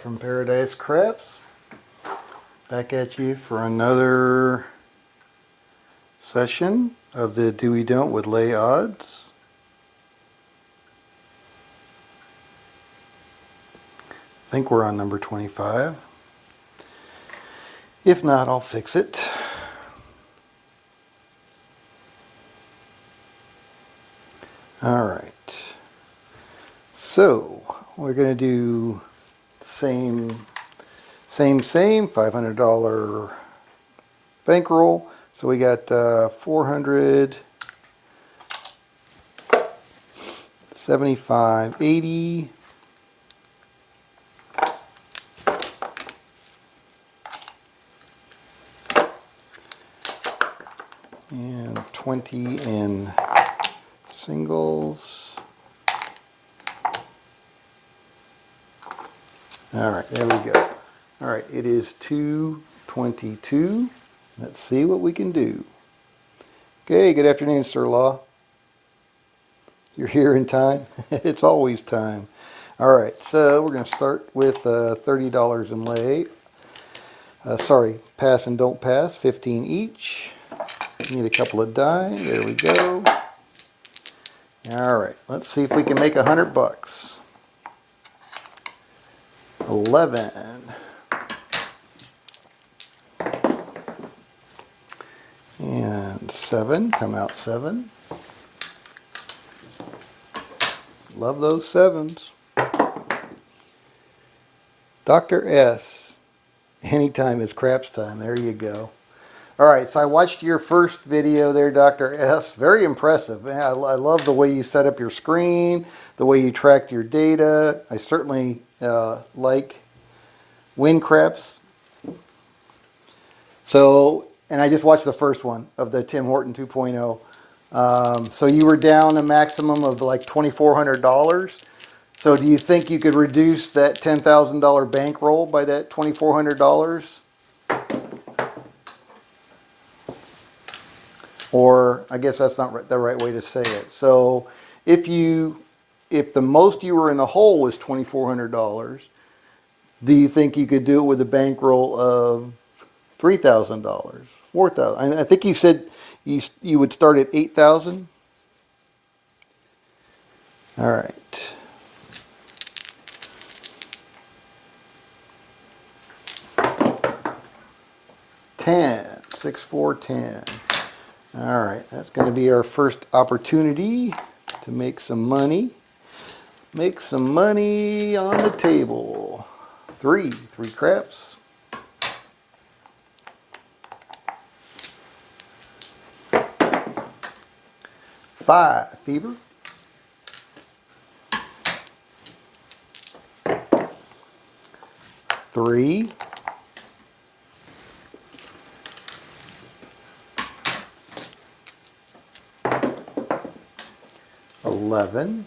from Paradise Craps. Back at you for another session of the Do We Don't with Lay Odds. I think we're on number 25. If not, I'll fix it. Alright, so we're going to do same $500 bankroll. So we got 400, 75, 80, and 20 in singles. Alright, there we go. Alright, it is 222. Let's see what we can do. Okay, good afternoon, Sir Law. You're here in time? It's always time. Alright, so we're going to start with $30 in lay. Sorry, pass and don't pass, 15 each. Need a couple of die. There we go. Alright, let's see if we can make 100 bucks. 11. And 7, come out 7. Love those 7s. Dr. S. Anytime is craps time. There you go. Alright, so I watched your first video there, Dr. S. Very impressive. Man, I love the way you set up your screen, the way you tracked your data. I certainly like win craps. So, and I just watched the first one of the Tim Horton 2.0. So you were down a maximum of like $2,400. So do you think you could reduce that $10,000 bankroll by that $2,400? Or I guess that's not the right way to say it. So if the most you were in the hole was $2,400, do you think you could do it with a bankroll of $3,000, $4,000? I think you said you would start at $8,000. All right. $10, 6, 4, 10. All right, that's going to be our first opportunity to make some money. Make some money on the table. 3 craps. 5 fever. 3. 11.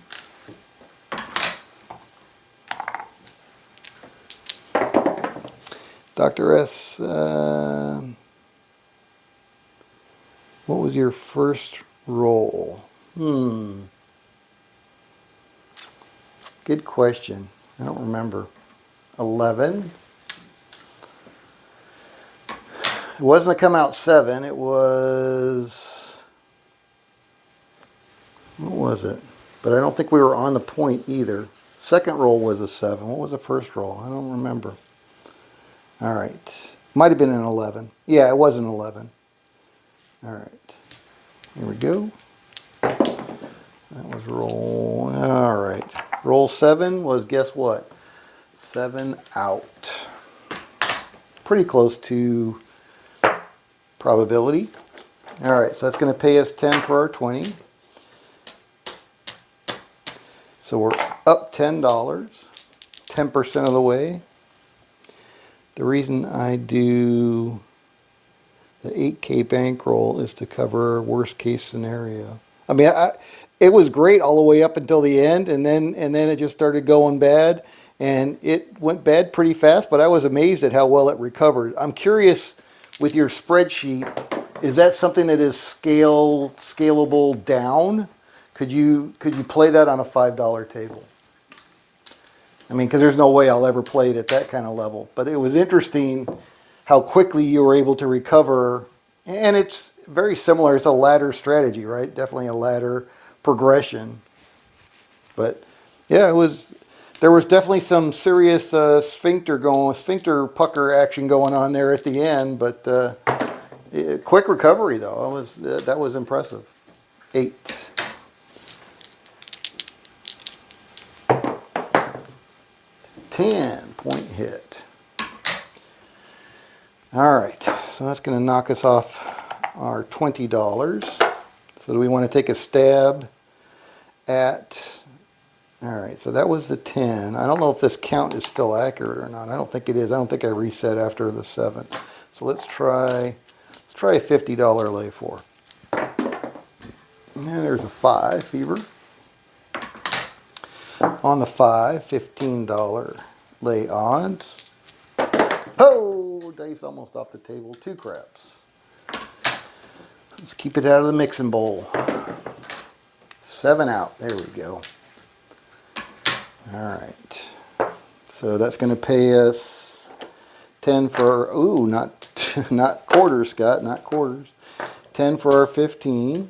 'Dr. S, what was your first roll? Good question. I don't remember. 11. It wasn't a come out 7. It was... what was it? But I don't think we were on the point either. Second roll was a 7. What was the first roll? I don't remember. All right. Might have been an 11. Yeah, it was an 11. All right. Here we go. That was roll. All right. Roll 7 was, guess what? 7 out. Pretty close to probability. All right. So that's going to pay us 10 for our 20. So we're up $10, 10% of the way. The reason I do the 8K bankroll is to cover worst case scenario. I mean, it was great all the way up until the end, and then it just started going bad, and it went bad pretty fast. But I was amazed at how well it recovered. I'm curious with your spreadsheet, is that something that is scalable down? Could you play that on a $5 table? I mean, because there's no way I'll ever play it at that kind of level. But it was interesting how quickly you were able to recover. And it's very similar. It's a ladder strategy, right? Definitely a ladder progression. But yeah, there was definitely some serious sphincter pucker action going on there at the end. But quick recovery though. That was impressive. 8. $10-point hit. All right, so that's going to knock us off our $20. So do we want to take a stab at... All right, so that was the 10. I don't know if this count is still accurate or not. I don't think it is. I don't think I reset after the 7. So let's try a $50 lay for. And there's a 5 fever. On the 5, $15 lay odds. Oh, dice almost off the table. 2 craps. Let's keep it out of the mixing bowl. 7 out. There we go. All right. So that's going to pay us 10 for, ooh, not quarters, Scott, not quarters. 10 for our 15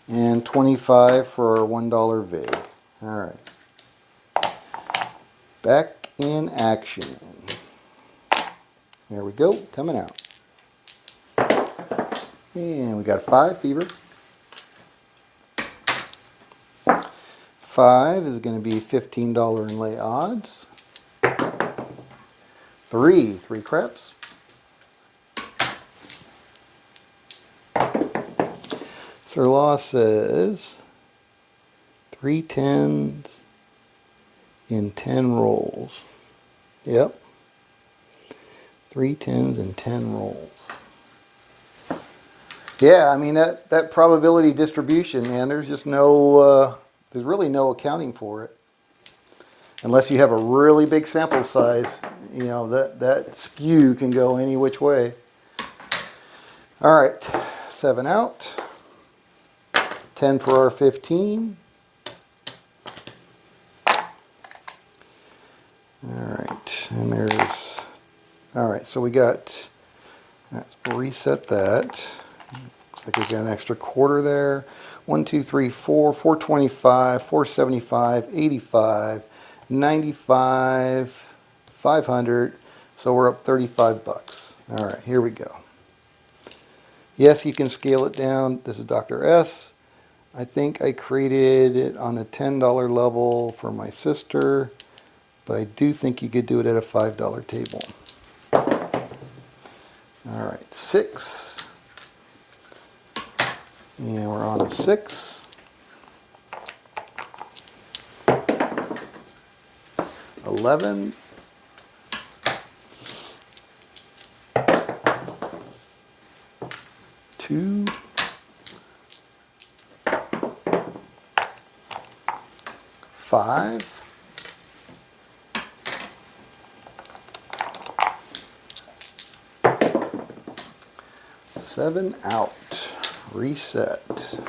and 25 for our $1 vig. All right. Back in action. There we go, coming out. And we got a 5 fever. 5 is going to be $15 in lay odds. 3 craps. Sir Law says 3 10s in 10 rolls. Yep. 3 10s in 10 rolls. Yeah, I mean that probability distribution, man, there's just no, there's really no accounting for it. Unless you have a really big sample size, you know, that skew can go any which way. All right, 7 out. 10 for our 15. Alright, and there's, alright, so we got, let's reset that. Looks like we got an extra quarter there. 1, 2, 3, 4, 425, 475, 85, 95, 500. So we're up 35 bucks. Alright, here we go. Yes, you can scale it down. This is Dr. S. I think I created it on a $10 level for my sister. But I do think you could do it at a $5 table. All right, 6. And we're on a 6. 11. 2. 5. 7 out. Reset.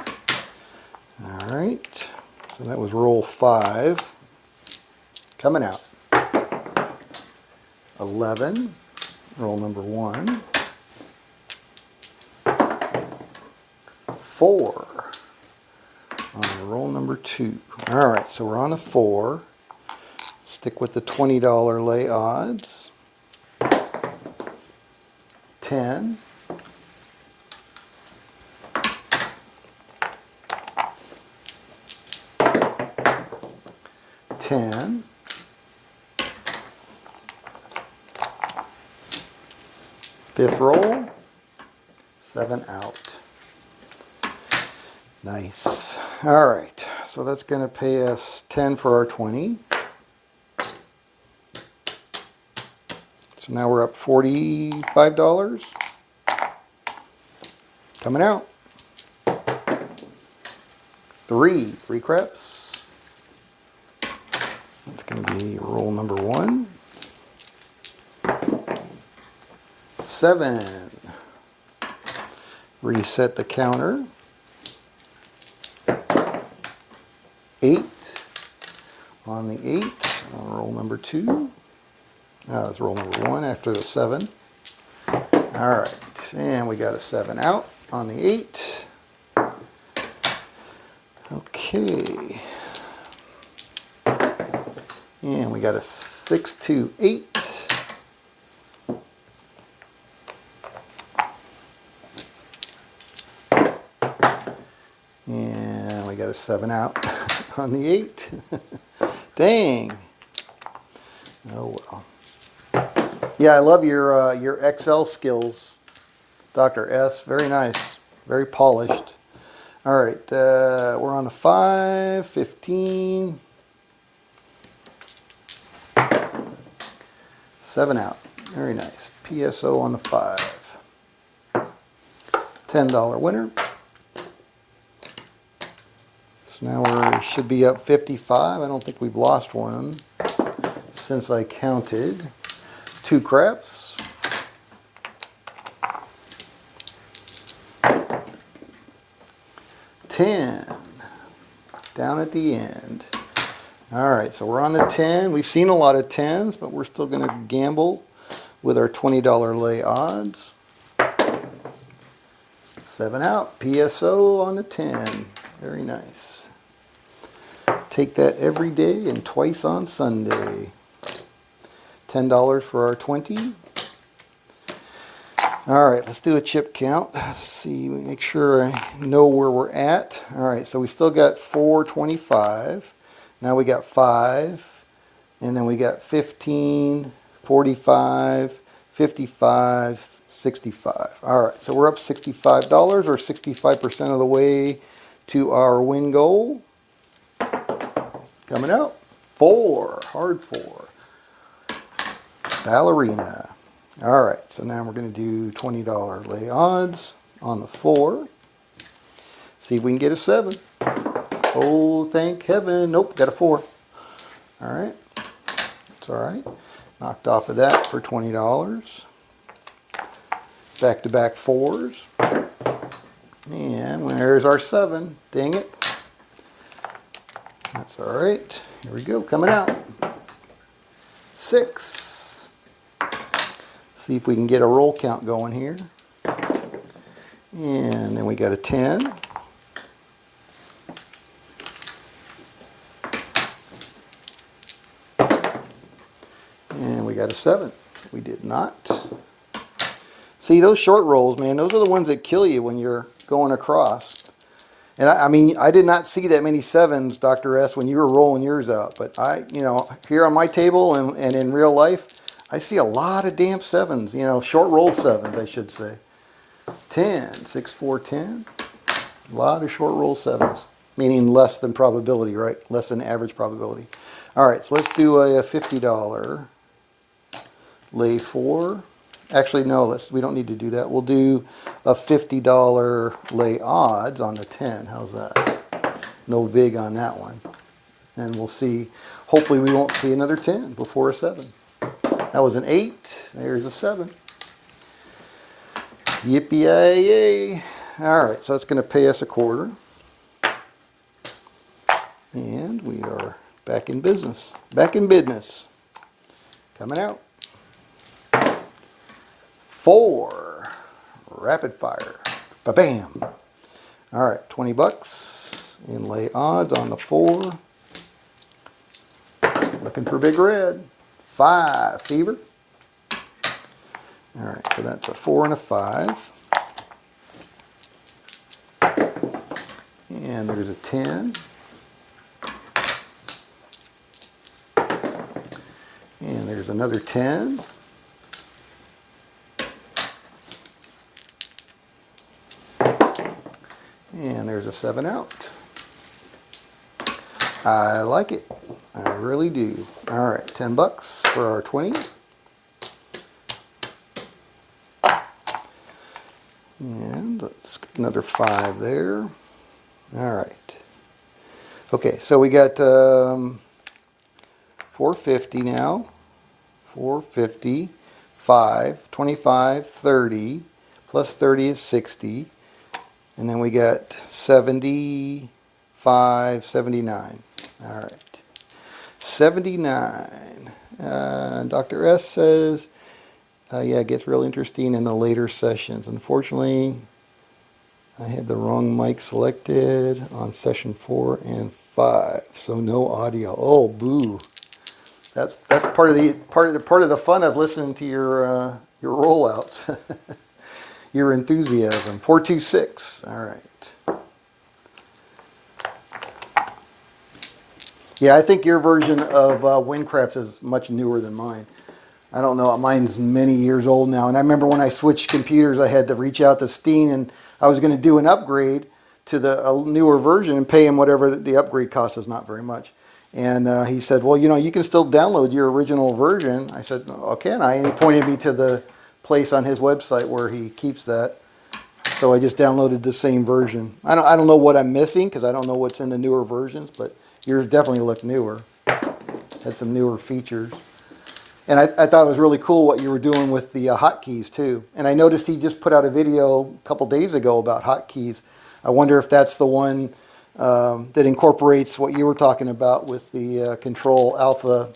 All right. So that was roll 5. Coming out. 11. Roll number 1. 4. On roll number 2. All right. So we're on a 4. Stick with the $20 lay odds. 10. 10. 5th roll. 7 out. Nice. All right. So that's going to pay us 10 for our 20. So now we're up $45. Coming out. 3 craps. It's going to be roll number 1. 7. Reset the counter. 8. On the 8, I'll 2. Let's roll number 1 after the 7. All right, and we got a 7 out on the 8. Okay. And we got a 6, 2, 8. And we got a 7 out on the 8. Dang. Oh well. Yeah, I love your Excel skills, Dr. S. Very nice. Very polished. All right, we're on the 5, 15. 7 out. Very nice. PSO on the 5. $10 winner. So now we should be up 55. I don't think we've lost one since I counted. 2 craps. $10. Down at the end. All right, so we're on the 10. We've seen a lot of 10s, but we're still going to gamble with our $20 lay odds. 7 out. PSO on the 10. Very nice. Take that every day and twice on Sunday. $10 for our 20. All right, let's do a chip count. Let's see, make sure I know where we're at. All right, so we still got 425. Now we got 5, and then we got 15, 45, 55, 65. All right, so we're up $65 or 65% of the way to our win goal. Coming out, 4, hard 4. Ballerina. All right, so now we're going to do $20 lay odds on the 4. See if we can get a 7. Oh, thank heaven. Nope, got a 4. All right, it's all right. Knocked off of that for $20. Back-to-back 4s. And there's our 7. Dang it. That's all right. Here we go, coming out. 6. See if we can get a roll count going here. And then we got a 10. And we got a 7. We did not. See, those short rolls, man, those are the ones that kill you when you're going across. And I mean, I did not see that many 7s, Dr. S, when you were rolling yours out. But here on my table and in real life, I see a lot of damn 7s, short roll 7s, I should say. 10, 6, 4, 10. A lot of short roll 7s, meaning less than probability, right? Less than average probability. All right, so let's do a $50 lay 4. Actually, no, we don't need to do that. We'll do a $50 lay odds on the 10. How's that? No vig on that one. And we'll see. Hopefully we won't see another 10 before a 7. That was an 8. There's a 7. Yippee-yay. All right, so it's going to pay us a quarter. And we are back in business. Back in business. Coming out. 4. Rapid fire. Ba-bam. All right, 20 bucks in lay odds on the 4. Looking for big red. 5. Fever. All right, so that's a 4 and a 5. And there's a 10. And there's another 10. And there's a 7 out. I like it. I really do. All right, 10 bucks for our 20. And let's get another 5 there. All right. Okay, so we got 450 now. 450, 5, 25, 30. Plus 30 is 60. And then we got 75, 79. All right. 79. Dr. S says, yeah, it gets real interesting in the later sessions. Unfortunately, I had the wrong mic selected on session 4 and 5, so no audio. Oh, boo! That's part of the fun of listening to your rollouts, your enthusiasm. 426. All right. Yeah, I think your version of Windcrafts is much newer than mine. I don't know, mine's many years old now. And I remember when I switched computers, I had to reach out to Steen, and I was going to do an upgrade to a newer version and pay him whatever the upgrade cost is, not very much. And he said, well, you know, you can still download your original version. I said, oh, can I? And he pointed me to the place on his website where he keeps that. So I just downloaded the same version. I don't know what I'm missing because I don't know what's in the newer versions, but yours definitely looked newer. Had some newer features. And I thought it was really cool what you were doing with the hotkeys too. And I noticed he just put out a video a couple days ago about hotkeys. I wonder if that's the one that incorporates what you were talking about with the Control Alpha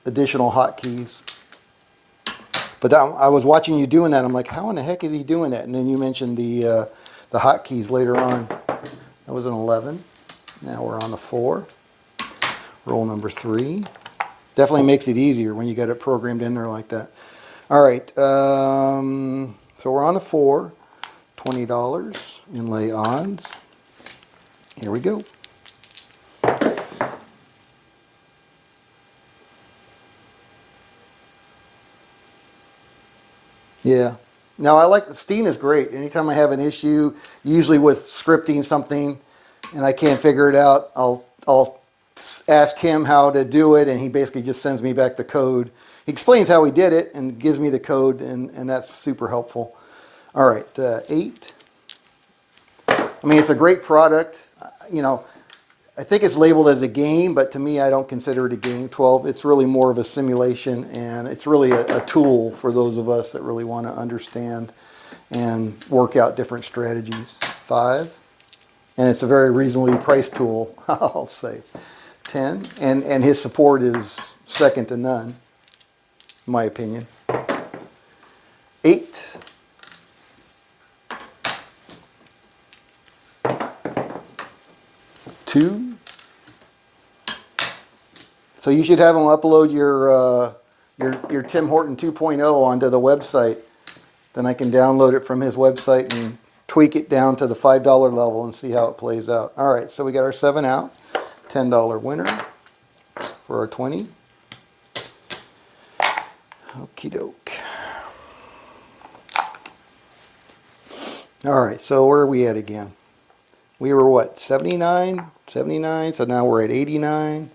additional hotkeys. But I was watching you doing that. I'm like, how in the heck is he doing that? And then you mentioned the hotkeys later on. That was an 11. Now we're on the 4. Roll number 3. Definitely makes it easier when you got it programmed in there like that. All right, so we're on the 4, $20 inlay odds. Here we go. Yeah. Now I like, Steen is great. Anytime I have an issue, usually with scripting something, and I can't figure it out, I'll ask him how to do it, and he basically just sends me back the code. He explains how he did it and gives me the code, and that's super helpful. All right, 8. I mean, it's a great product. You know, I think it's labeled as a game, but to me, I don't consider it a game. 12, it's really more of a simulation, and it's really a tool for those of us that really want to understand and work out different strategies. 5, and it's a very reasonably priced tool, I'll say. 10, and his support is second to none, in my opinion. 8. 2. So you should have him upload your Tim Horton 2.0 onto the website. Then I can download it from his website and tweak it down to the $5 level and see how it plays out. All right, so we got our 7 out. $10 winner for our 20. Okie doke. All right, so where are we at again? We were what, 79? 79, so now we're at 89.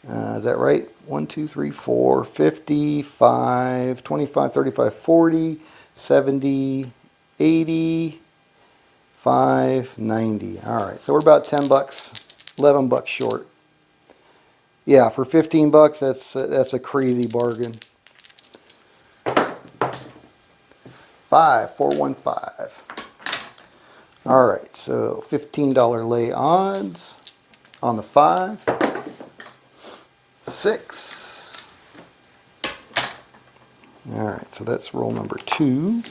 Is that right? 1, 2, 3, 4, 55, 25, 35, 40, 70, 80, 5, 90. All right, so we're about 10 bucks. $11 short. Yeah, for 15 bucks, that's a crazy bargain. 5, 4, 1, 5. All right, so $15 lay odds on the 5. 6. All right, so that's roll number 2.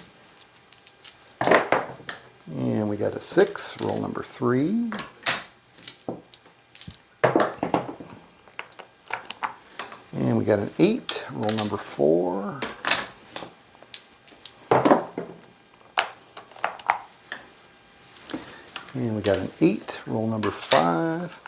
And we got a 6, roll number 3. And we got an 8, roll number 4. And we got an 8, roll number 5.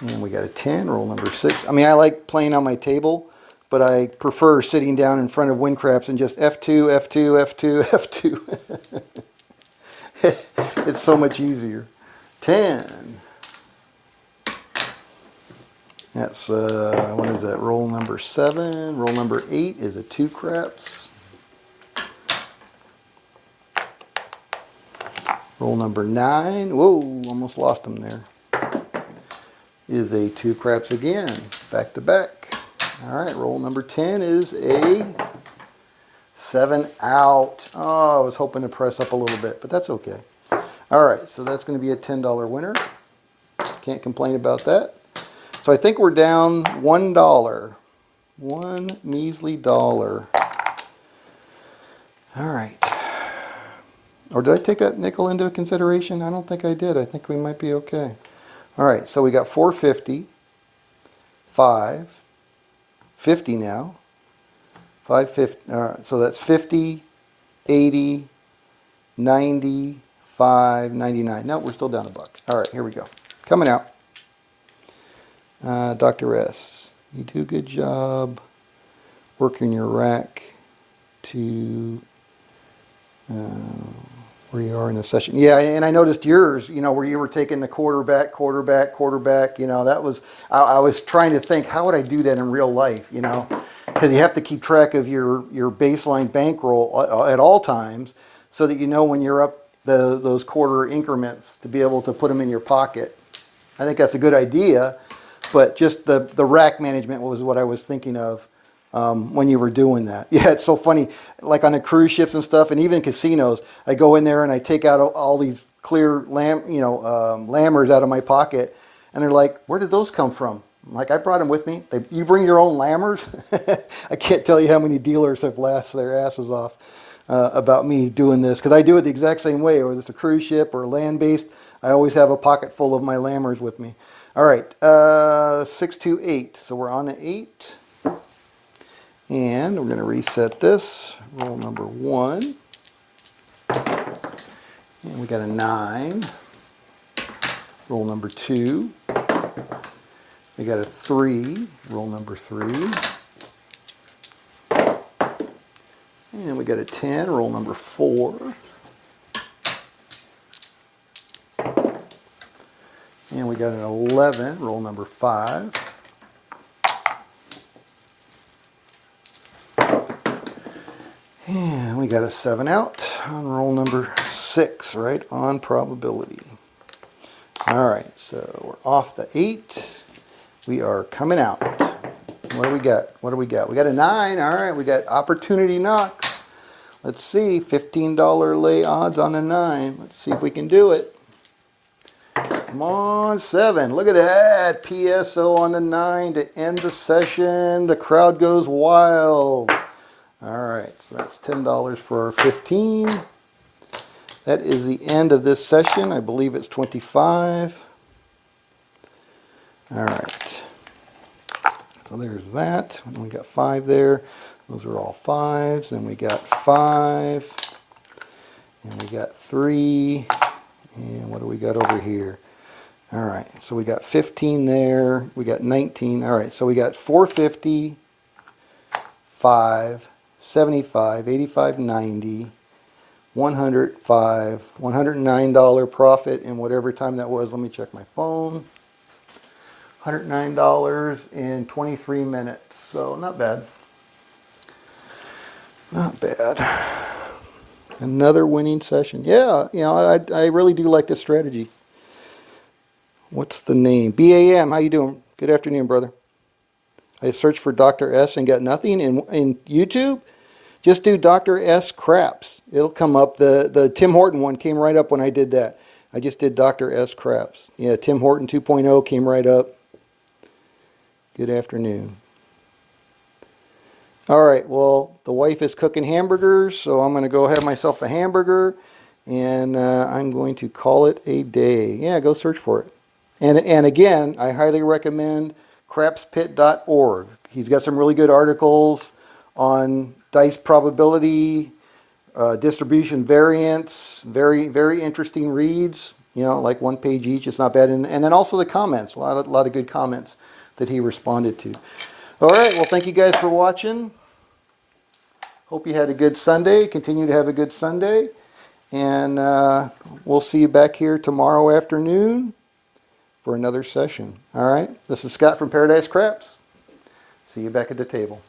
And we got a 10, roll number 6. I mean, I like playing on my table, but I prefer sitting down in front of Windcrafts and just F2, F2, F2, F2. It's so much easier. 10. That's, what is that, roll number 7. Roll number 8 is a 2 craps. Roll number 9, whoa, almost lost them there, is a 2 craps again, back to back. All right, roll number 10 is a 7 out. Oh, I was hoping to press up a little bit, but that's okay. All right, so that's going to be a $10 winner. Can't complain about that. So I think we're down $1. One measly dollar. All right. Or did I take that nickel into consideration? I don't think I did. I think we might be okay. All right, so we got 450, 5, 50 now. 550. All right, so that's 50, 80, 90, 5, 99. No, we're still down a buck. All right, here we go. Coming out. Dr. S, you do a good job working your rack to where you are in the session. Yeah, and I noticed yours, where you were taking the quarterback, that was, I was trying to think, how would I do that in real life, because you have to keep track of your baseline bankroll at all times so that when you're up those quarter increments to be able to put them in your pocket. I think that's a good idea, but just the rack management was what I was thinking of when you were doing that. Yeah, it's so funny. Like on the cruise ships and stuff, and even casinos, I go in there and I take out all these clear lammers out of my pocket, and they're like, "Where did those come from?" I'm like, "I brought them with me." You bring your own lammers? I can't tell you how many dealers have laughed their asses off about me doing this, because I do it the exact same way. Whether it's a cruise ship or land-based, I always have a pocket full of my lammers with me. All right, 628. So we're on the 8. And we're going to reset this, roll number 1. And we got a 9. Roll number 2. We got a 3, roll number 3. And we got a 10, roll number 4. And we got an 11, roll number 5. And we got a 7 out on roll number 6, right on probability. All right, so we're off the 8. We are coming out. What do we got? What do we got? We got a 9. All right, we got opportunity knocks. Let's see, $15 lay odds on a 9. Let's see if we can do it. Come on, 7. Look at that. PSO on the 9 to end the session. The crowd goes wild. All right, so that's $10 for our 15. That is the end of this session. I believe it's 25. All right. So there's that. And we got 5 there. Those are all 5s. And we got 5. And we got 3. And what do we got over here? All right, so we got 15 there. We got 19. All right, so we got 450, 5, 75, 85, 90, 105, $109 profit in whatever time that was. Let me check my phone. $109 in 23 minutes. So not bad. Not bad. Another winning session. Yeah, I really do like this strategy. What's the name? BAM. How you doing? Good afternoon, brother. I searched for Dr. S and got nothing in YouTube. Just do Dr. S craps. It'll come up. The Tim Horton one came right up when I did that. I just did Dr. S craps. Yeah, Tim Horton 2.0 came right up. Good afternoon. All right, well, the wife is cooking hamburgers, so I'm going to go have myself a hamburger, and I'm going to call it a day. Yeah, go search for it. And again, I highly recommend crapspit.org. He's got some really good articles on dice probability, distribution variance, very, very interesting reads, like 1 page each. It's not bad. And then also the comments, a lot of good comments that he responded to. All right, well, thank you guys for watching. Hope you had a good Sunday. Continue to have a good Sunday. And we'll see you back here tomorrow afternoon for another session. All right, this is Scott from Paradise Craps. See you back at the table.